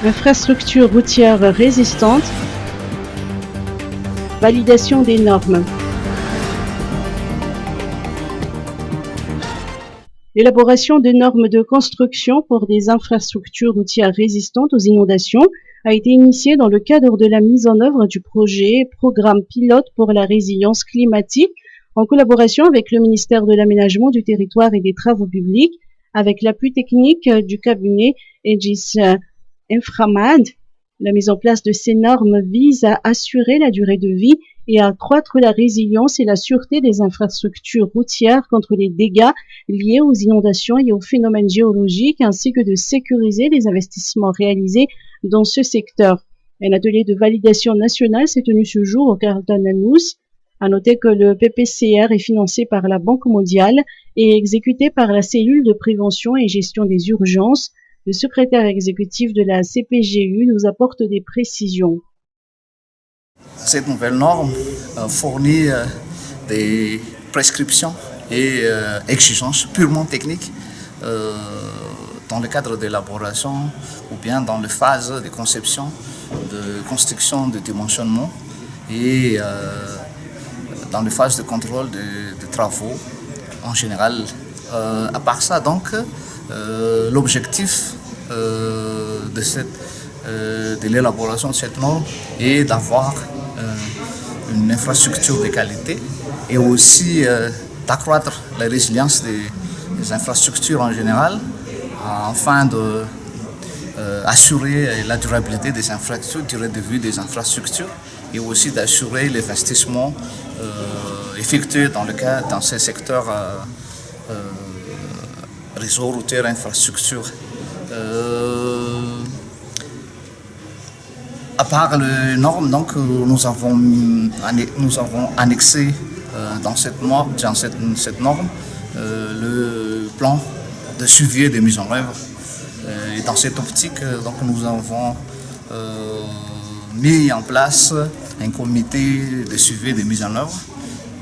Infrastructure routière résistante, validation des normes. L'élaboration de normes de construction pour des infrastructures routières résistantes aux inondations a été initiée dans le cadre de la mise en œuvre du projet Programme pilote pour la résilience climatique en collaboration avec le ministère de l'Aménagement du Territoire et des Travaux publics, avec l'appui technique du cabinet Aegis Inframad. La mise en place de ces normes vise à assurer la durée de vie et à accroître la résilience et la sûreté des infrastructures routières contre les dégâts liés aux inondations et aux phénomènes géologiques, ainsi que de sécuriser les investissements réalisés dans ce secteur. Un atelier de validation nationale s'est tenu ce jour au Carlton House. À noter que le PPCR est financé par la Banque mondiale et exécuté par la cellule de prévention et gestion des urgences. Le secrétaire exécutif de la CPGU nous apporte des précisions. Cette nouvelle norme fournit des prescriptions et exigences purement techniques dans le cadre d'élaboration ou bien dans les phases de conception, de construction, de dimensionnement et dans les phases de contrôle de travaux en général. À part ça, donc, l'objectif de l'élaboration de cette norme est d'avoir une infrastructure de qualité et aussi d'accroître la résilience des infrastructures en général afin d'assurer la durabilité des infrastructures, durée de vie des infrastructures et aussi d'assurer l'investissement effectué dans ces secteurs réseau routier, infrastructure. À part les normes, donc, nous avons annexé dans cette norme le plan de suivi et de mise en œuvre. Et dans cette optique, donc, nous avons mis en place un comité de suivi et de mise en œuvre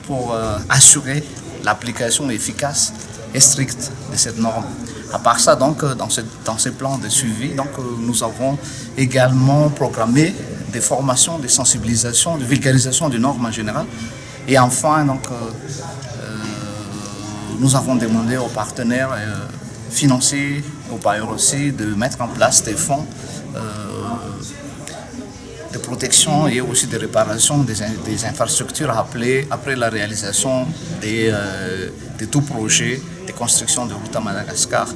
pour assurer l'application efficace et stricte de cette norme. À part ça, donc, dans ces plans de suivi, donc, nous avons également programmé des formations, des sensibilisations, de vulgarisation des normes en général. Et enfin, donc, nous avons demandé aux partenaires financiers, aux bailleurs aussi, de mettre en place des fonds de protection et aussi de réparation des infrastructures après la réalisation de tout projet de construction de route à Madagascar.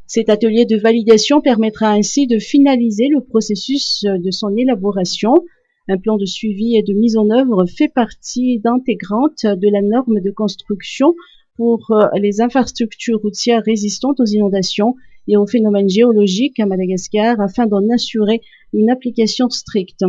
Cet atelier de validation permettra ainsi de finaliser le processus de son élaboration. Un plan de suivi et de mise en œuvre fait partie intégrante de la norme de construction pour les infrastructures routières résistantes aux inondations et aux phénomènes géologiques à Madagascar afin d'en assurer une application stricte.